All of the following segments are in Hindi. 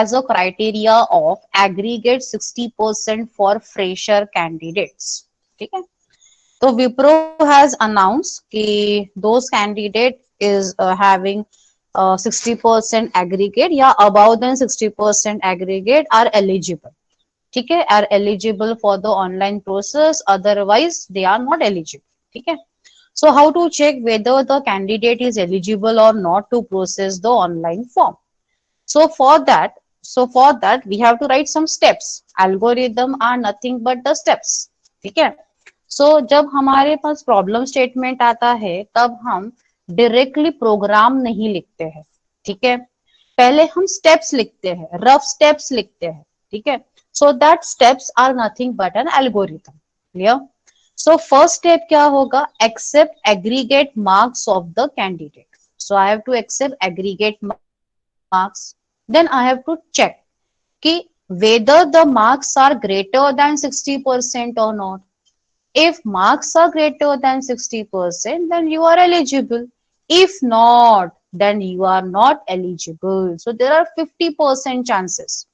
as a criteria of aggregate 60% for fresher candidates. ठीक है, तो विप्रो हैज अनाउंस कि those candidate is having 60% aggregate या above than 60% aggregate are eligible. ठीक है, are eligible for the online process, otherwise they are not eligible. ठीक है, so how to check whether the candidate is eligible or not to process the online form? So for that we have to write some steps. Algorithm are nothing but the steps. ठीक है, so जब हमारे पास प्रॉब्लम स्टेटमेंट आता है तब हम डायरेक्टली प्रोग्राम नहीं लिखते हैं. ठीक है, पहले हम स्टेप्स लिखते हैं, रफ स्टेप्स लिखते हैं. ठीक है, so that steps are nothing but an algorithm. Clear? So first step क्या होगा? Accept aggregate marks of the candidate. So I have to accept aggregate marks. Then I have to check कि whether the marks are greater than 60% or not. If marks are greater than 60%, then you are eligible. If not, then you are not eligible. So there are 50% chances.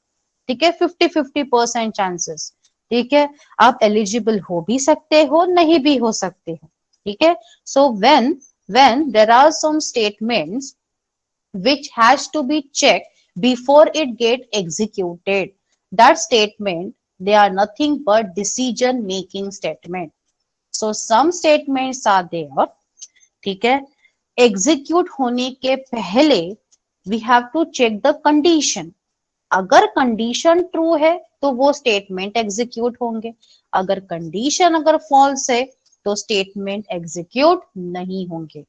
ठीक है, 50-50% चांसेस. ठीक है, आप एलिजिबल हो भी सकते हो, नहीं भी हो सकते हो. ठीक है, so when there are some statements which has to be checked before it get executed, that statement, they are nothing but decision making statement. So some statements are there. ठीक है, एग्जीक्यूट होने के पहले we have to check the condition. अगर कंडीशन ट्रू है तो वो स्टेटमेंट एग्जीक्यूट होंगे, अगर कंडीशन अगर फॉल्स है तो स्टेटमेंट एग्जीक्यूट नहीं होंगे.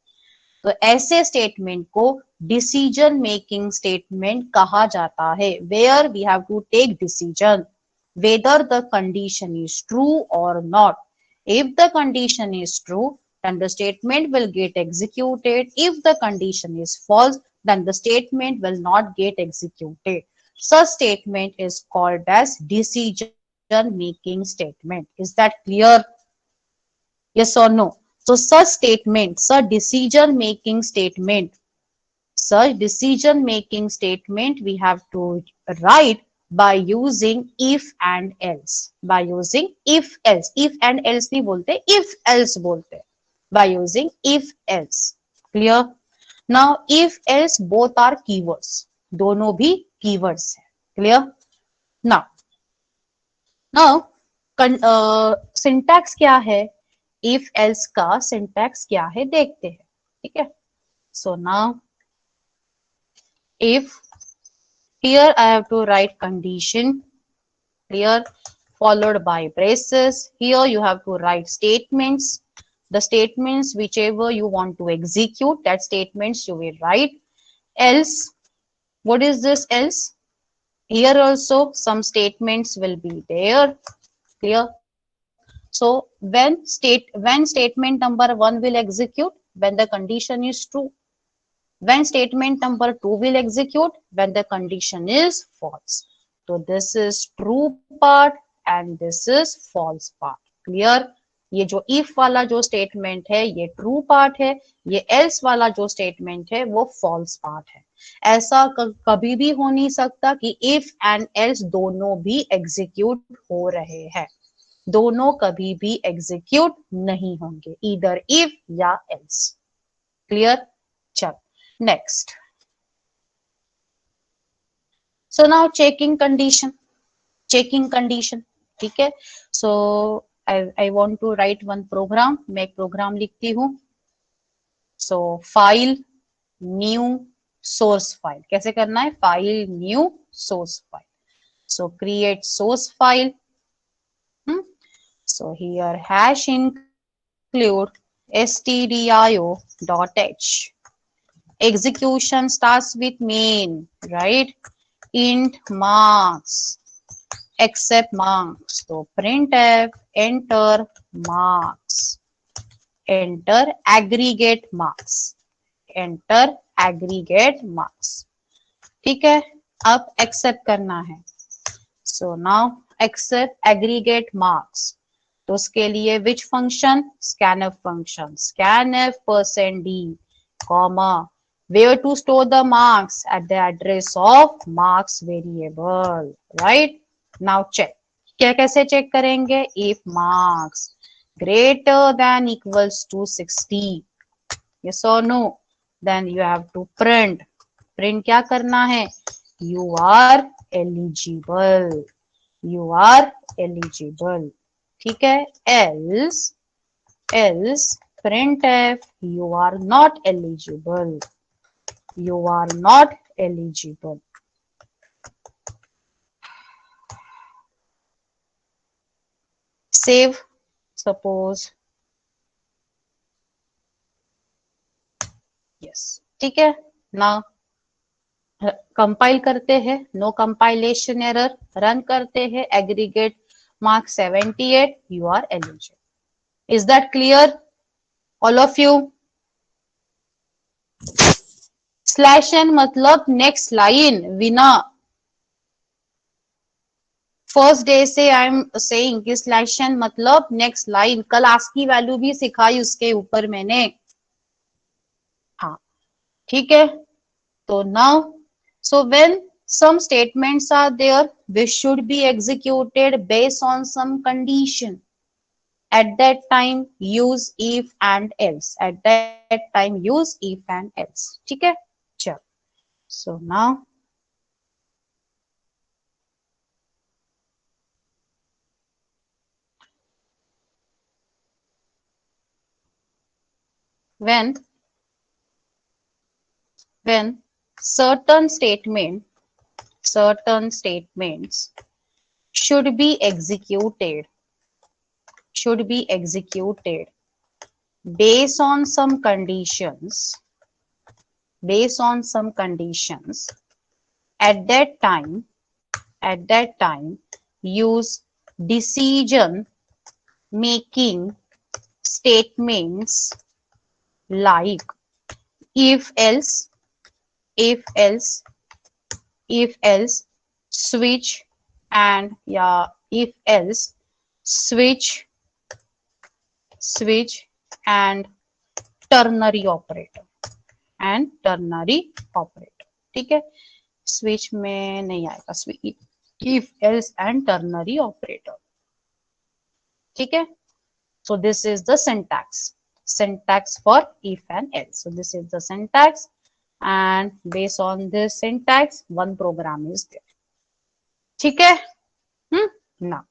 तो ऐसे स्टेटमेंट को डिसीजन मेकिंग स्टेटमेंट कहा जाता है, where we have to take decision whether the condition is true or not. If the condition is true, then the statement will get executed. If the condition is false, then the statement will not get executed. Such statement is called as decision making statement. Is that clear? Yes or no? So such decision making statement we have to write by using if and else. By using if else. If and else नहीं बोलते, if else बोलते. By using if else. Clear? Now if else both are keywords. दोनों भी keywords है. Clear? Now syntax क्या है? if else का syntax क्या है देखते हैं. ठीक है, so now if, here I have to write condition, clear, followed by braces. Here you have to write statements, the statements whichever you want to execute, that statements you will write. Else, what is this else? Here also some statements will be there. Clear? So when statement number 1 will execute, when the condition is true. When statement number 2 will execute, when the condition is false. So this is true part and this is false part. Clear? ये जो if वाला जो statement है ये true part है, ये else वाला जो statement है वो false part है. ऐसा कभी भी हो नहीं सकता कि if and else दोनों भी execute हो रहे हैं. दोनों कभी भी एग्जीक्यूट नहीं होंगे, ईदर इफ या एल्स. क्लियर? चल next. So now checking condition. ठीक है, so I want to write one program. मैं एक प्रोग्राम लिखती हूँ. So file new source file. कैसे करना है? File new source file. So create source file. So here hash include stdio.h. Execution starts with main, right? Int marks, accept marks. So printf, enter marks, enter aggregate marks, enter aggregate marks. ठीक है, अब accept करना है. So now accept aggregate marks. तो उसके लिए which function? Scanf function. Scanf %d comma Where to store the marks? At the address of marks variable, right? Now check. क्या कैसे चेक करेंगे? If marks greater than equals to 60, yes or no, then you have to print. Print क्या करना है? You are eligible. You are eligible. ठीक है? Else printf you are not eligible. You are not eligible. Save. Suppose yes. ठीक है? Now कंपाइल करते हैं. No compilation error. रन करते हैं. Aggregate mark 78. You are eligible. Is that clear? All of you? Slash N मतलब नेक्स्ट लाइन. विना फर्स्ट डे से आई एम सेइंग कि स्लैश एन मतलब नेक्स्ट लाइन. कल आस्की वैल्यू भी सिखाई उसके ऊपर मैंने. हाँ ठीक है. तो now so when some statements are there which should be executed based on some condition, at that time use if and else. At that time use if and else. ठीक है. चलो. So now when certain statements should be executed based on some conditions, at that time use decision making statements like if else, switch, and if else, switch and ternary operator. ठीक है. स्विच में नहीं आएगा. if else and ternary operator. ठीक है. So this is the syntax for if and else. So this is the syntax, and based on this syntax one program is there. ठीक है. Now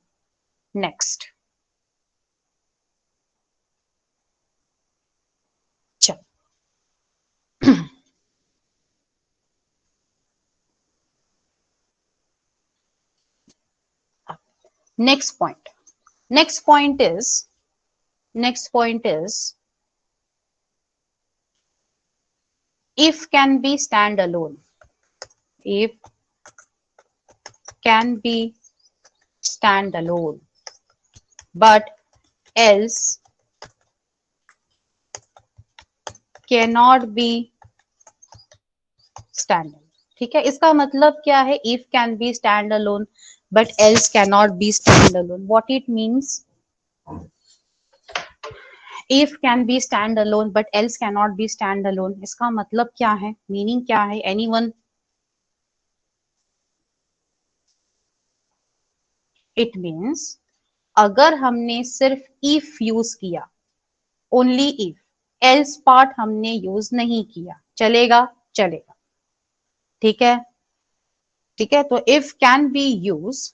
next. चलो. next point is if can be standalone. If can be standalone but else cannot be standalone. ठीक है. इसका मतलब क्या है? if can be standalone but else cannot be standalone. What it means? if can be standalone but else cannot be standalone, इसका मतलब क्या है? मीनिंग क्या है? Anyone? It means अगर हमने सिर्फ if यूज किया, ओनली if, else पार्ट हमने यूज नहीं किया, चलेगा? ठीक है. तो if can be used.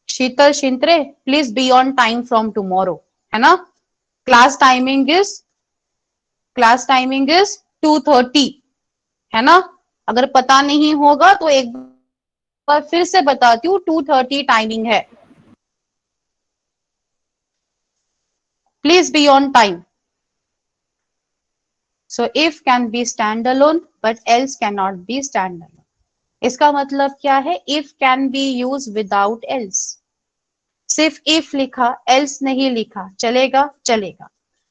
Sheetal Shintre, please be on time from tomorrow, है ना? क्लास टाइमिंग इज 2:30, है ना? अगर पता नहीं होगा तो एक बार फिर से बताती हूँ, 2:30 टाइमिंग है. Please be on time. So if can be standalone but else cannot be standalone. इसका मतलब क्या है? if can be used without else. सिर्फ if लिखा, else नहीं लिखा, चलेगा?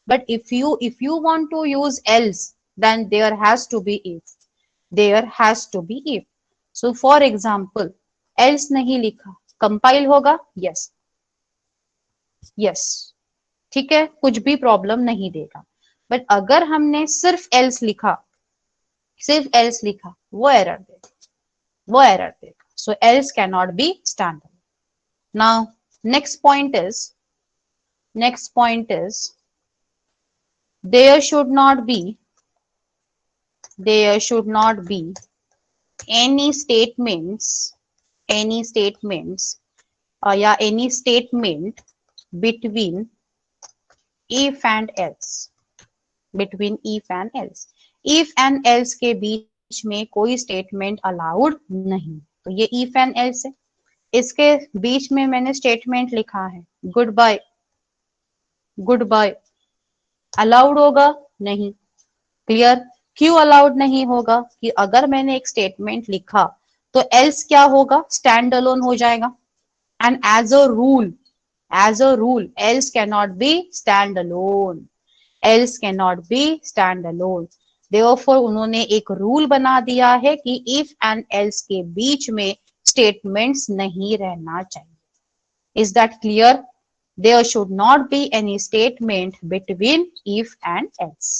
But if you want to use else, then there has to be if. So for example, else नहीं लिखा, compile होगा? yes. ठीक है. कुछ भी प्रॉब्लम नहीं देगा. बट अगर हमने सिर्फ एल्स लिखा, सिर्फ एल्स लिखा, वो एरर देगा, वो एरर देगा. So else can not be standard. Now next point is there should not be there should not be any statements या any statement between if and else, between if and else. if and else के बीच में कोई स्टेटमेंट अलाउड नहीं. तो ये if and else है, इसके बीच में मैंने स्टेटमेंट लिखा है good bye, good bye, allowed होगा नहीं. क्लियर. क्यों अलाउड नहीं होगा? कि अगर मैंने एक स्टेटमेंट लिखा तो एल्स क्या होगा? स्टैंड अलोन हो जाएगा. And as a rule else can not be stand alone, else can not be stand alone. Therefore उन्होंने एक रूल बना दिया है कि इफ एंड एल्स के बीच में स्टेटमेंट्स नहीं रहना चाहिए. Is that clear? There should not be any statement between if and else.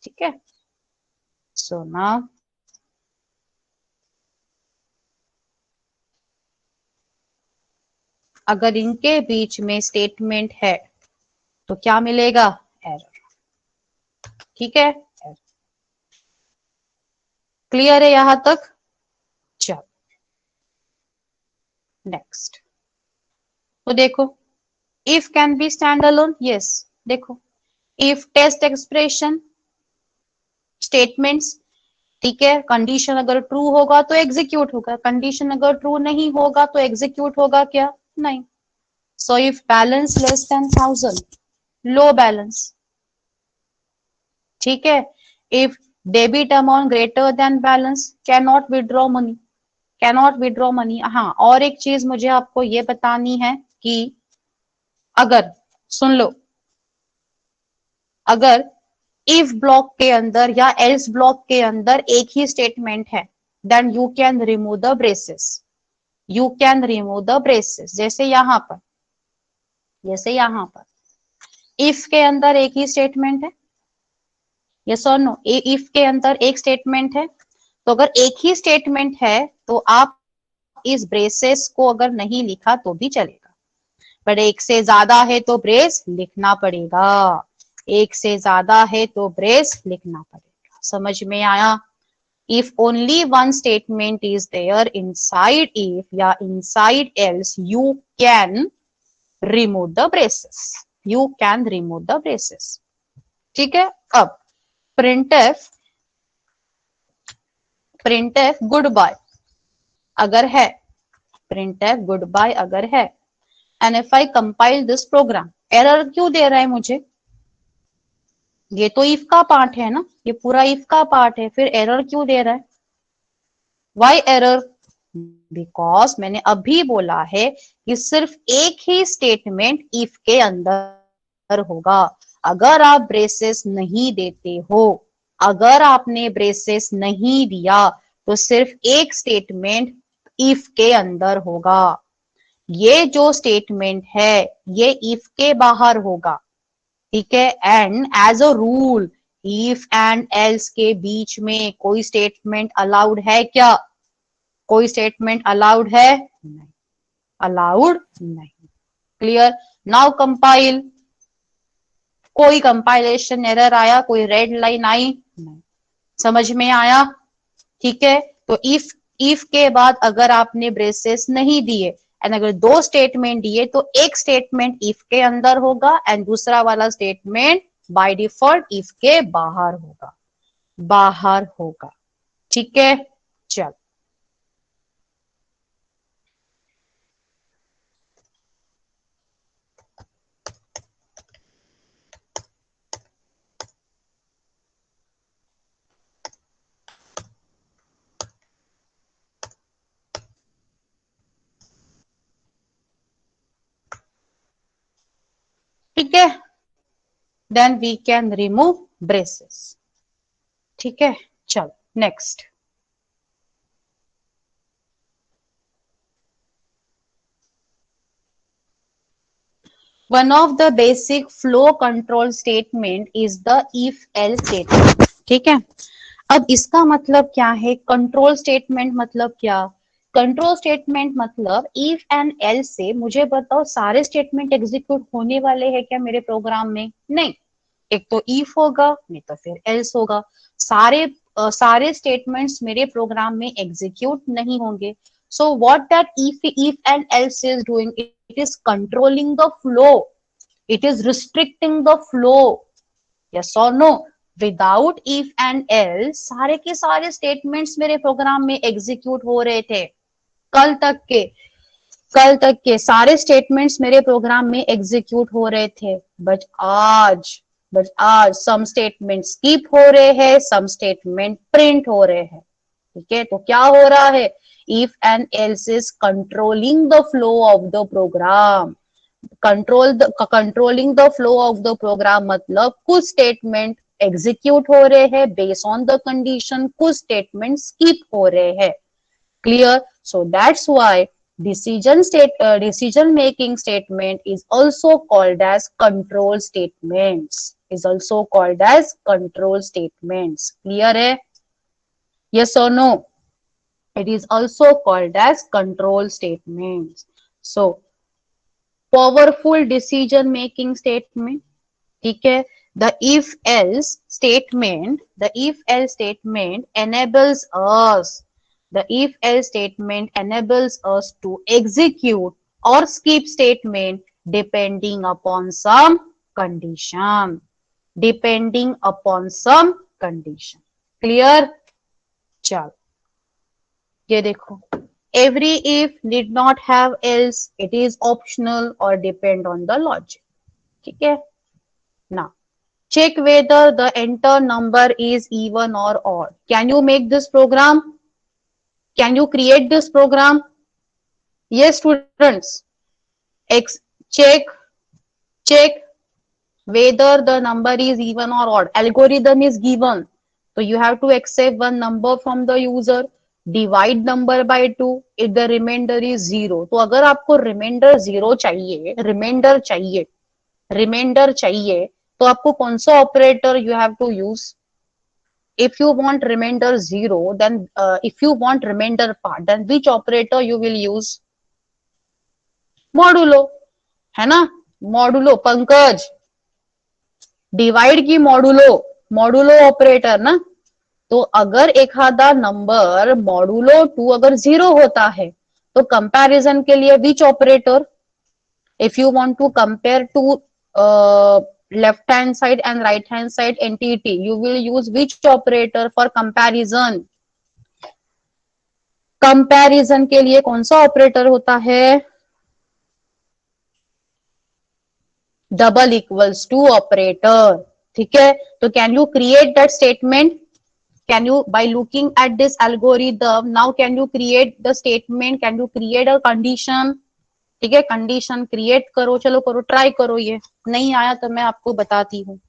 ठीक है. So now अगर इनके बीच में स्टेटमेंट है तो क्या मिलेगा? एरर. ठीक है. क्लियर है यहां तक? चलो नेक्स्ट. तो देखो if can be standalone, yes. देखो if टेस्ट एक्सप्रेशन स्टेटमेंट्स, ठीक है, कंडीशन अगर ट्रू होगा तो एग्जीक्यूट होगा, कंडीशन अगर ट्रू नहीं होगा तो एग्जीक्यूट होगा क्या? नहीं. So if balance less than 1000, low balance. ठीक है. If debit amount greater than balance, can not withdraw money, can not withdraw money. हाँ, और एक चीज मुझे आपको ये बतानी है कि अगर, सुन लो, अगर इफ ब्लॉक के अंदर या एल्स ब्लॉक के अंदर एक ही स्टेटमेंट है, then you can remove the braces, you can remove the braces. जैसे यहां पर, जैसे यहां पर इफ के अंदर एक ही स्टेटमेंट है, यस और नो, इफ के अंदर एक स्टेटमेंट है, तो अगर एक ही स्टेटमेंट है तो आप इस ब्रेसेस को अगर नहीं लिखा तो भी चलेगा. पर एक से ज्यादा है तो ब्रेस लिखना पड़ेगा, एक से ज्यादा है तो ब्रेस लिखना पड़ेगा. समझ में आया? if only one statement is there inside if या inside else, you can remove the braces, you can remove the braces. ठीक है. अब printf, printf गुड बाय अगर है, printf गुड बाय अगर है, and if I compile this program, error क्यों दे रहा है मुझे? ये तो इफ का पार्ट है ना, ये पूरा इफ का पार्ट है, फिर एरर क्यों दे रहा है? Y error? बिकॉज मैंने अभी बोला है कि सिर्फ एक ही स्टेटमेंट इफ के अंदर होगा. अगर आप ब्रेसेस नहीं देते हो, अगर आपने ब्रेसेस नहीं दिया तो सिर्फ एक स्टेटमेंट इफ के अंदर होगा. ये जो स्टेटमेंट है ये इफ के बाहर होगा. ठीक है. And as a rule if and else के बीच में कोई स्टेटमेंट अलाउड है क्या? कोई स्टेटमेंट अलाउड है? नहीं, अलाउड नहीं. क्लियर. Now compile. कोई कंपाइलेशन एरर आया, कोई रेड लाइन आई? नहीं. समझ में आया? ठीक है. तो इफ के बाद अगर आपने ब्रेसेस नहीं दिए एंड अगर दो स्टेटमेंट दिए तो एक स्टेटमेंट इफ के अंदर होगा एंड दूसरा वाला स्टेटमेंट बाय डिफॉल्ट इफ के बाहर होगा, बाहर होगा. ठीक है. चल ठीक है. Then we can remove braces. ठीक है. चलो next. One of the basic flow control statement is the if else statement. ठीक है, अब इसका मतलब क्या है? कंट्रोल स्टेटमेंट मतलब क्या? कंट्रोल स्टेटमेंट मतलब इफ एंड एल से मुझे बताओ सारे स्टेटमेंट एग्जीक्यूट होने वाले हैं क्या मेरे प्रोग्राम में? नहीं, एक तो इफ होगा, नहीं तो फिर एल्स होगा। सारे स्टेटमेंट्स मेरे प्रोग्राम में एग्जीक्यूट नहीं होंगे। So what that if and else is doing, it is controlling the flow, it is restricting the flow. yes or no? Without if and else सारे के सारे स्टेटमेंट्स मेरे प्रोग्राम में एग्जीक्यूट हो रहे थे। कल तक के कल तक के सारे स्टेटमेंट्स मेरे प्रोग्राम में एग्जीक्यूट हो रहे थे। बट आज सम स्टेटमेंट स्किप हो रहे हैं, सम स्टेटमेंट प्रिंट हो रहे हैं। ठीक है, तो क्या हो रहा है? If and else is controlling the flow of the program. Controlling the flow of the program मतलब कुछ स्टेटमेंट एग्जीक्यूट हो रहे हैं बेस्ड ऑन द कंडीशन, कुछ स्टेटमेंट स्किप हो रहे हैं। Clear? So that's why decision making statement is also called as control statements. Clear है? yes or no? It is also called as control statements. So powerful decision making statement, ठीक है? the if else statement enables us to execute or skip statement depending upon some condition. Clear? चलो ये देखो, every if need not have else, it is optional or depend on the logic. ठीक है? now check whether the enter number is even or odd. Can you make this program? Can you create this program? Yes students, check whether the number is even or odd. Algorithm is given, so you have to accept one number from the user, divide number by 2 if the remainder is 0. तो अगर आपको रिमाइंडर 0 चाहिए, रिमाइंडर चाहिए तो आपको कौन सा operator you have to use? if you want remainder 0, then if you want remainder part, then which operator you will use? Modulo, है ना? मॉडुलो, पंकज डिवाइड की मॉडुलो ऑपरेटर ना। तो अगर एक आधा नंबर मॉडुलो 2 अगर 0 होता है तो कंपैरिजन के लिए विच operator? if you want to compare two left hand side and right hand side entity, you will use which operator for comparison? Comparison के लिए कौन सा ऑपरेटर होता है? Double equals to operator. ठीक है, तो can you create that statement? Can you, by looking at this algorithm, now can you create the statement? Can you create a condition? ठीक है, कंडीशन क्रिएट करो, चलो करो, ट्राई करो। ये नहीं आया तो मैं आपको बताती हूँ।